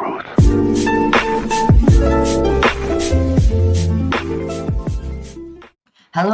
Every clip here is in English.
Hello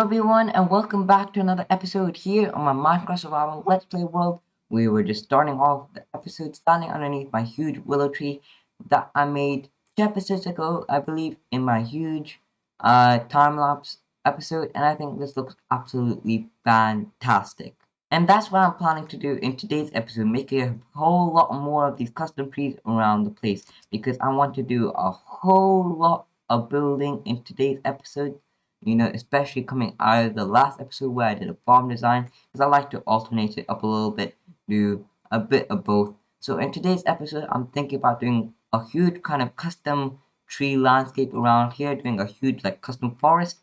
everyone and welcome back to another episode here on my Minecraft Survival Let's Play world. We were just starting off the episode standing underneath my huge willow tree that I made 2 episodes ago, I believe, in my huge time-lapse episode, and I think this looks absolutely fantastic. And that's what I'm planning to do in today's episode, make a whole lot more of these custom trees around the place because I want to do a whole lot of building in today's episode, especially coming out of the last episode where I did a farm design, because I like to alternate it up a little bit, do a bit of both. So in today's episode, I'm thinking about doing a huge kind of custom tree landscape around here, doing a huge like custom forest,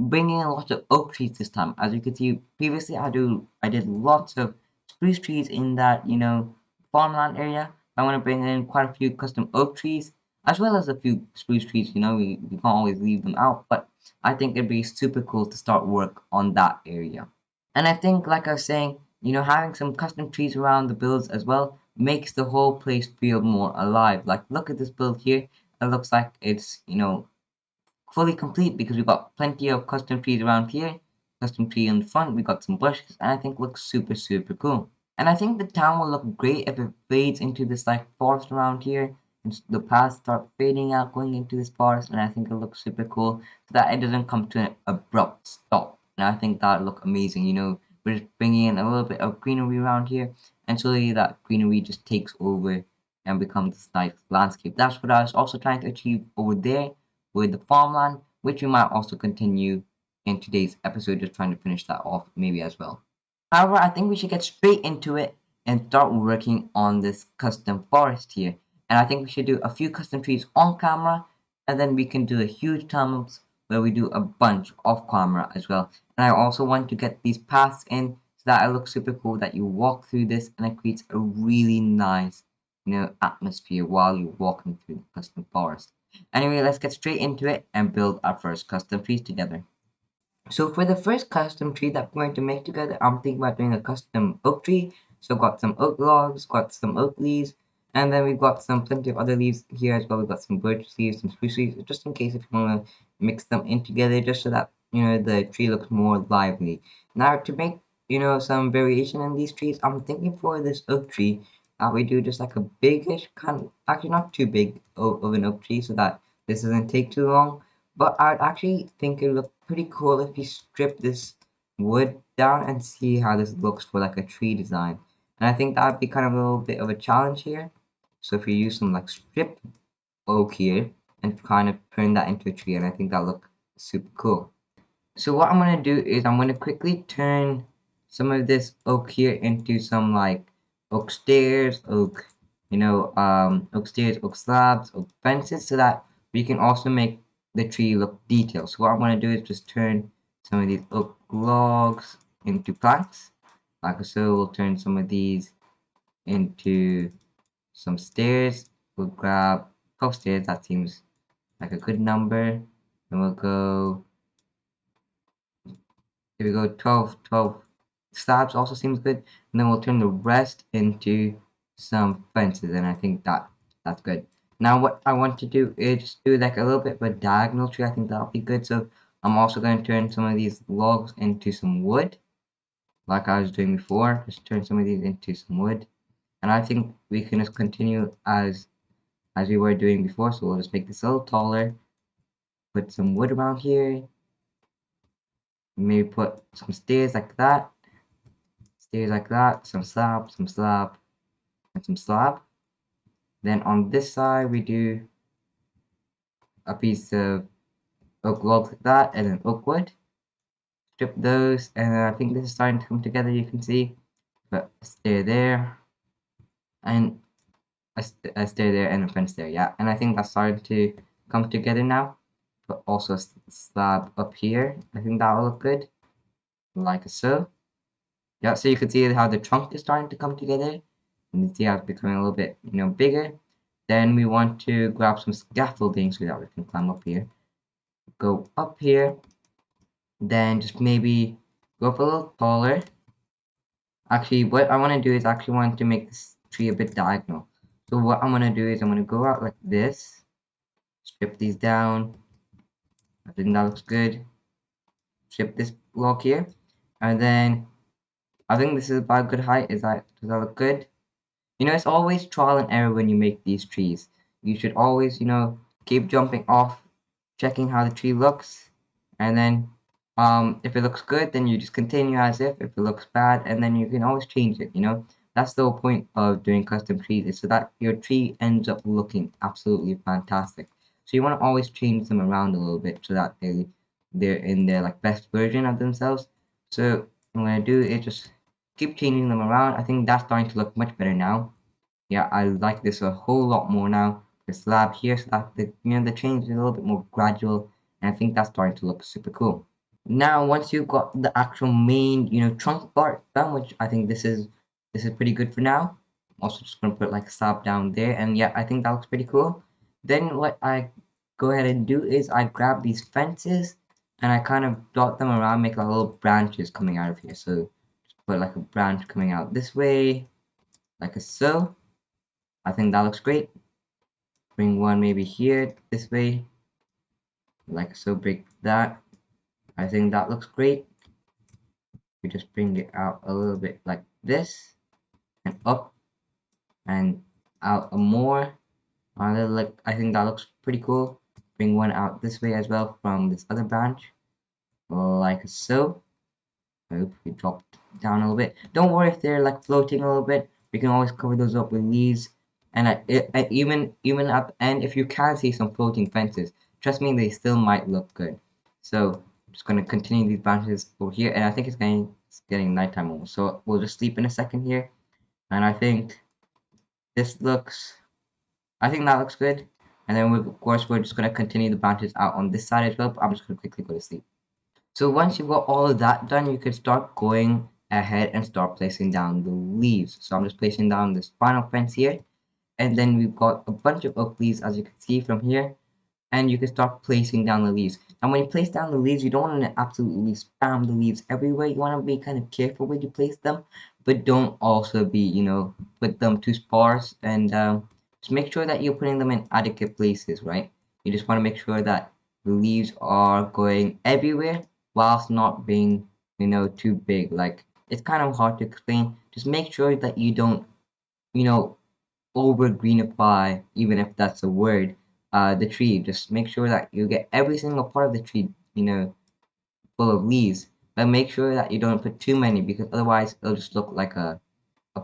bringing in lots of oak trees this time. As you can see, previously I did lots of spruce trees in that, farmland area. I want to bring in quite a few custom oak trees, as well as a few spruce trees. We can't always leave them out, but I think it'd be super cool to start work on that area. And I think, like I was saying, having some custom trees around the builds as well makes the whole place feel more alive. Like, look at this build here. It looks like it's, fully complete because we've got plenty of custom trees around here. Custom tree in the front, we got some bushes, and I think looks super, super cool. And I think the town will look great if it fades into this like forest around here. And the paths start fading out, going into this forest, and I think it looks super cool so that it doesn't come to an abrupt stop. And I think that look amazing. We're just bringing in a little bit of greenery around here, and slowly that greenery just takes over and becomes this nice landscape. That's what I was also trying to achieve over there with the farmland, which we might also continue in today's episode, just trying to finish that off maybe as well. However, I think we should get straight into it and start working on this custom forest here. And I think we should do a few custom trees on camera, and then we can do a huge time-lapse where we do a bunch off camera as well. And I also want to get these paths in so that it looks super cool that you walk through this and it creates a really nice, atmosphere while you're walking through the custom forest. Anyway, let's get straight into it and build our first custom trees together. So for the first custom tree that we're going to make together, I'm thinking about doing a custom oak tree. So got some oak logs, got some oak leaves, and then we've got some plenty of other leaves here as well. We've got some birch leaves, some spruce leaves, just in case if you want to mix them in together, just so that the tree looks more lively. Now to make some variation in these trees, I'm thinking for this oak tree we do just like a bigish kind of, actually not too big of an oak tree, so that this doesn't take too long. But I'd actually think it would look pretty cool if we strip this wood down and see how this looks for like a tree design. And I think that would be kind of a little bit of a challenge here. So if we use some like stripped oak here and kind of turn that into a tree, and I think that'll look super cool. So what I'm gonna do is I'm gonna quickly turn some of this oak here into some like oak stairs, oak stairs, oak slabs, oak fences, so that we can also make the tree look detailed. So what I'm gonna do is just turn some of these oak logs into planks, like so. We'll turn some of these into some stairs. We'll grab 12 stairs. That seems like a good number. And we'll go. Here we go, 12 slabs also seems good. And then we'll turn the rest into some fences, and I think that's good. Now what I want to do is just do like a little bit of a diagonal tree. I think that'll be good. So I'm also going to turn some of these logs into some wood, like I was doing before. Just turn some of these into some wood. And I think we can just continue as we were doing before. So we'll just make this a little taller, put some wood around here, maybe put some stairs like that, some slab, and some slab. Then on this side, we do a piece of oak logs like that, and then oak wood. Strip those, and I think this is starting to come together, you can see. But a stair there, and a stair there, and a fence there, yeah. And I think that's starting to come together now. But also a slab up here. I think that will look good, like so. Yeah, so you can see how the trunk is starting to come together. And you see how it's becoming a little bit, bigger. Then we want to grab some scaffolding so that we can climb up here. Go up here. Then just maybe go up a little taller. Actually, what I want to do is actually want to make this tree a bit diagonal. So what I'm gonna do is I'm gonna go out like this, strip these down. I think that looks good. Strip this block here, and then I think this is about a good height. Does that look good? It's always trial and error when you make these trees. You should always, keep jumping off, checking how the tree looks, and then if it looks good, then you just continue as if it looks bad, and then you can always change it. That's the whole point of doing custom trees, is so that your tree ends up looking absolutely fantastic. So you want to always change them around a little bit so that they're in their like best version of themselves. So what I'm gonna do is just keep changing them around. I think that's starting to look much better now. Yeah, I like this a whole lot more now. The slab here, so that the change is a little bit more gradual, and I think that's starting to look super cool. Now, once you've got the actual main, trunk part done, which I think this is pretty good for now. Also, just gonna put like a slab down there, and yeah, I think that looks pretty cool. Then what I go ahead and do is I grab these fences and I kind of dot them around, make like little branches coming out of here. So just put like a branch coming out this way, like so. I think that looks great. Bring one maybe here, this way, like so. Break that. I think that looks great. We just bring it out a little bit like this, and up and out more. I think that looks pretty cool. Bring one out this way as well from this other branch, like so. Hope we dropped down a little bit. Don't worry if they're like floating a little bit. We can always cover those up with leaves. And even at the end, if you can see some floating fences, trust me, they still might look good. So I'm just gonna continue these branches over here, and I think it's getting nighttime almost. So we'll just sleep in a second here, and I think this looks. I think that looks good. And then of course we're just gonna continue the branches out on this side as well. But I'm just gonna quickly go to sleep. So once you've got all of that done, you can start going ahead and start placing down the leaves. So I'm just placing down this final fence here, and then we've got a bunch of oak leaves, as you can see from here, and you can start placing down the leaves. And when you place down the leaves, you don't want to absolutely spam the leaves everywhere. You want to be kind of careful where you place them, but don't also be, put them too sparse, and just make sure that you're putting them in adequate places, right? You just want to make sure that the leaves are going everywhere whilst not being, too big. Like, it's kind of hard to explain. Just make sure that you don't, you know, over greenify, even if that's a word, the tree. Just make sure that you get every single part of the tree, full of leaves. But make sure that you don't put too many, because otherwise it'll just look like a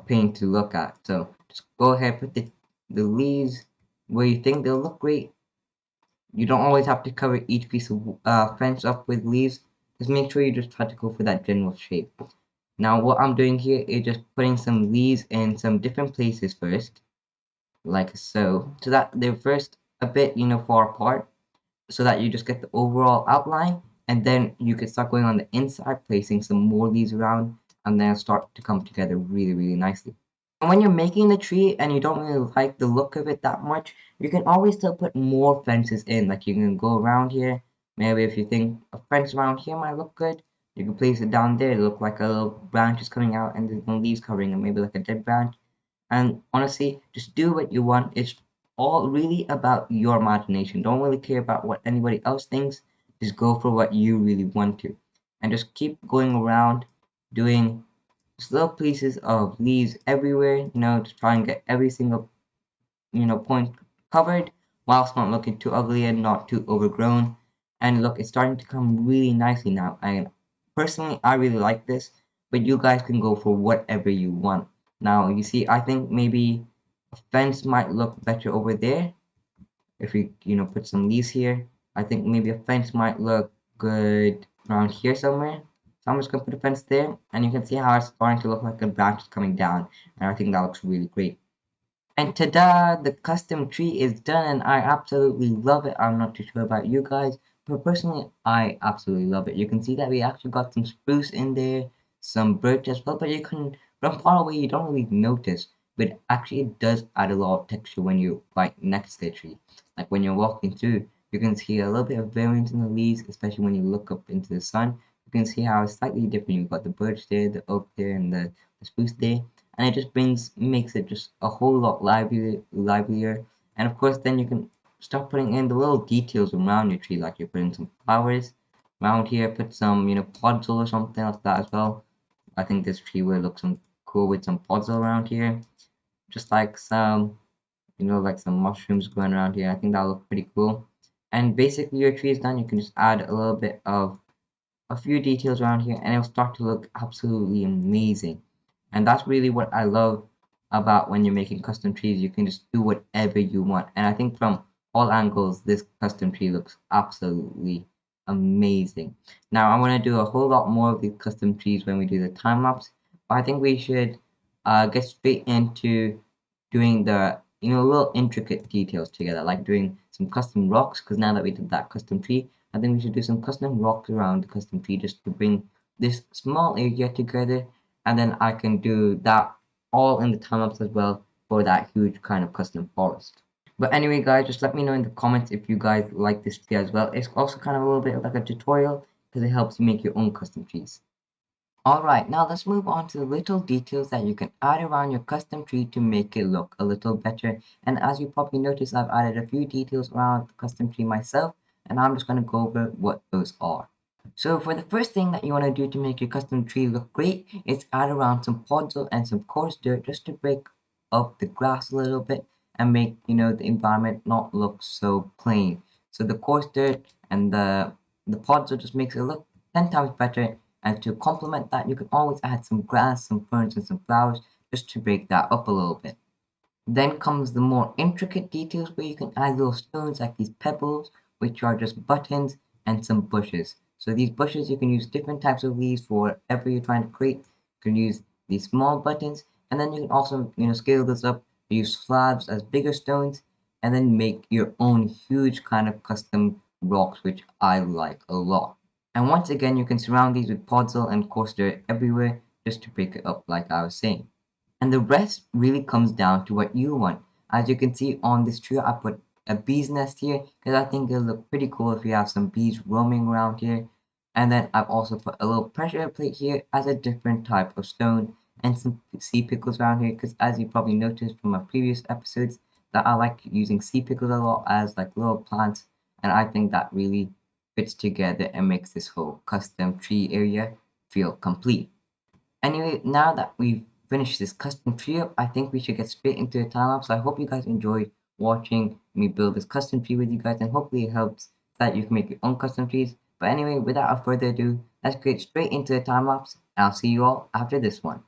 pain to look at. So just go ahead, put the leaves where you think they'll look great. You don't always have to cover each piece of fence up with leaves. Just make sure you just try to go for that general shape. Now what I'm doing here is just putting some leaves in some different places first, like so that they're first a bit far apart, so that you just get the overall outline, and then you can start going on the inside, placing some more leaves around, and then start to come together really nicely. And when you're making the tree and you don't really like the look of it that much, you can always still put more fences in. Like, you can go around here. Maybe if you think a fence around here might look good, you can place it down there. It look like a little branch is coming out and there's no leaves covering it, maybe like a dead branch. And honestly, just do what you want. It's all really about your imagination. Don't really care about what anybody else thinks. Just go for what you really want to. And just keep going around doing just little pieces of leaves everywhere, to try and get every single, point covered whilst not looking too ugly and not too overgrown. And look, it's starting to come really nicely now. And personally, I really like this, but you guys can go for whatever you want. Now, you see, I think maybe a fence might look better over there if we, put some leaves here. I think maybe a fence might look good around here somewhere. So I'm just gonna put a fence there, and you can see how it's starting to look like a branch is coming down, and I think that looks really great. And ta-da! The custom tree is done, and I absolutely love it. I'm not too sure about you guys, but personally, I absolutely love it. You can see that we actually got some spruce in there, some birch as well, but from far away, you don't really notice. But actually, it does add a lot of texture when you're right next to the tree. Like when you're walking through, you can see a little bit of variance in the leaves, especially when you look up into the sun. You can see how it's slightly different. You've got the birch there, the oak there, and the spruce there. and it just makes it just a whole lot livelier. And of course, then you can start putting in the little details around your tree, like you're putting some flowers around here, put some podzol or something like that as well. I think this tree will look some cool with some podzol around here, just like some like some mushrooms going around here. I think that'll look pretty cool. And basically, your tree is done. You can just add a little bit of a few details around here and it'll start to look absolutely amazing. And that's really what I love about when you're making custom trees. You can just do whatever you want. And I think from all angles, this custom tree looks absolutely amazing. Now, I want to do a whole lot more of these custom trees when we do the time lapse, but I think we should get straight into doing the little intricate details together, like doing some custom rocks. Because now that we did that custom tree, I think we should do some custom rocks around the custom tree just to bring this small area together, and then I can do that all in the time lapse as well for that huge kind of custom forest. But anyway, guys, just let me know in the comments if you guys like this tree as well. It's also kind of a little bit like a tutorial because it helps you make your own custom trees. Alright, now let's move on to the little details that you can add around your custom tree to make it look a little better. And as you probably noticed, I've added a few details around the custom tree myself, and I'm just going to go over what those are. So for the first thing that you want to do to make your custom tree look great is add around some podzol and some coarse dirt just to break up the grass a little bit and make the environment not look so plain. So the coarse dirt and the podzol just makes it look 10 times better, and to complement that you can always add some grass, some ferns and some flowers just to break that up a little bit. Then comes the more intricate details where you can add little stones like these pebbles, which are just buttons, and some bushes. So these bushes, you can use different types of leaves for whatever you're trying to create. You can use these small buttons, and then you can also, scale this up, use slabs as bigger stones, and then make your own huge kind of custom rocks, which I like a lot. And once again, you can surround these with podzol and coarse dirt everywhere just to break it up like I was saying. And the rest really comes down to what you want. As you can see on this tree, I put a bee's nest here because I think it'll look pretty cool if you have some bees roaming around here. And then I've also put a little pressure plate here as a different type of stone and some sea pickles around here because as you probably noticed from my previous episodes that I like using sea pickles a lot as like little plants, and I think that really fits together and makes this whole custom tree area feel complete. Anyway, now that we've finished this custom tree up, I think we should get straight into the time lapse. So I hope you guys enjoyed watching me build this custom tree with you guys, and hopefully it helps that you can make your own custom trees. But anyway, without further ado, let's get straight into the time lapse, and I'll see you all after this one.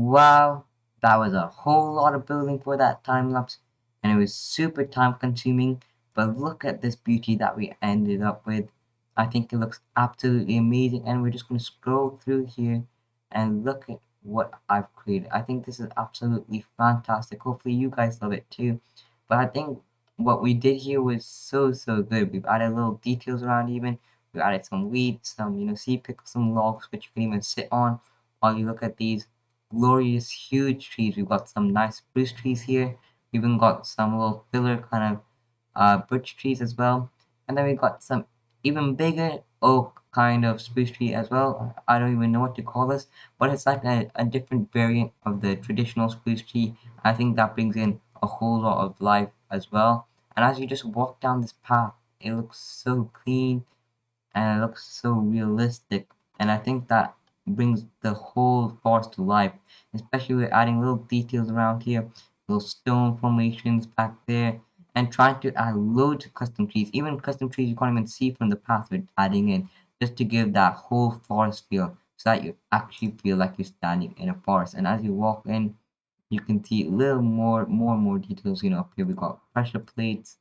Wow, that was a whole lot of building for that time lapse, and it was super time consuming. But look at this beauty that we ended up with. I think it looks absolutely amazing, and we're just going to scroll through here and look at what I've created. I think this is absolutely fantastic. Hopefully, you guys love it too. But I think what we did here was so good. We've added little details around even. We added some weeds, some sea pickles, some logs, which you can even sit on while you look at these glorious huge trees. We've got some nice spruce trees here. We've even got some little filler kind of birch trees as well. And then we got some even bigger oak kind of spruce tree as well. I don't even know what to call this, but it's like a different variant of the traditional spruce tree. I think that brings in a whole lot of life as well. And as you just walk down this path, it looks so clean and it looks so realistic. And I think that brings the whole forest to life, especially with adding little details around here, little stone formations back there, and trying to add loads of custom trees, even custom trees you can't even see from the path with adding in, just to give that whole forest feel, so that you actually feel like you're standing in a forest. And as you walk in, you can see little more details. Up here we got pressure plates,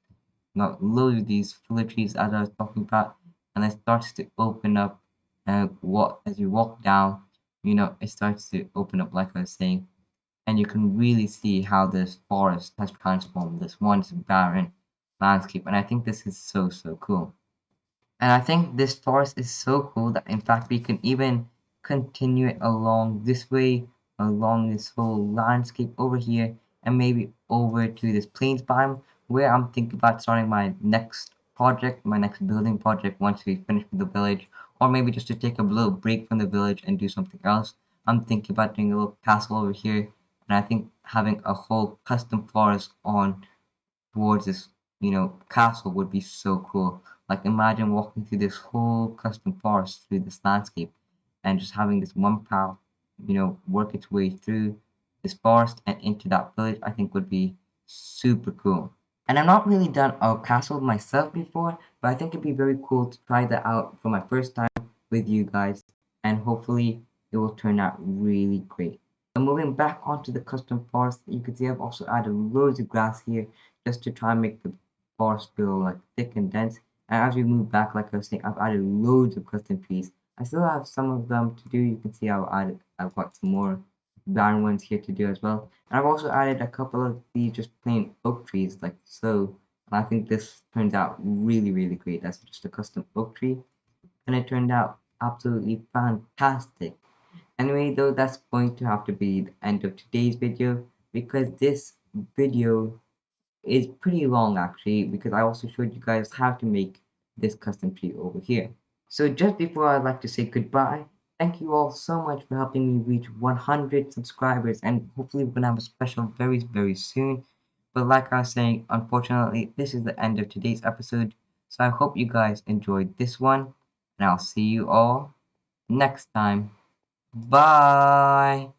got loads of these filler trees as I was talking about, and it starts to open up. And what as you walk down, it starts to open up like I was saying, and you can really see how this forest has transformed this once barren landscape. And I think this is so cool. And I think this forest is so cool that in fact we can even continue it along this way, along this whole landscape over here, and maybe over to this plains biome where I'm thinking about starting my next project, my next building project once we finish with the village, or maybe just to take a little break from the village and do something else. I'm thinking about doing a little castle over here, and I think having a whole custom forest on towards this, castle would be so cool. Like imagine walking through this whole custom forest through this landscape and just having this one path, work its way through this forest and into that village, I think would be super cool. And I've not really done a castle myself before, but I think it'd be very cool to try that out for my first time with you guys, and hopefully it will turn out really great. And moving back onto the custom forest, you can see I've also added loads of grass here just to try and make the forest feel like thick and dense. And as we move back, like I was saying, I've added loads of custom trees. I still have some of them to do. You can see I've got some more barren ones here to do as well. And I've also added a couple of these just plain oak trees like so. And I think this turns out really great. That's just a custom oak tree. And it turned out absolutely fantastic. Anyway, though, that's going to have to be the end of today's video because this video is pretty long actually because I also showed you guys how to make this custom tree over here. So just before I'd like to say goodbye, thank you all so much for helping me reach 100 subscribers, and hopefully we're gonna have a special very soon. But like I was saying, unfortunately, this is the end of today's episode. So I hope you guys enjoyed this one, and I'll see you all next time. Bye.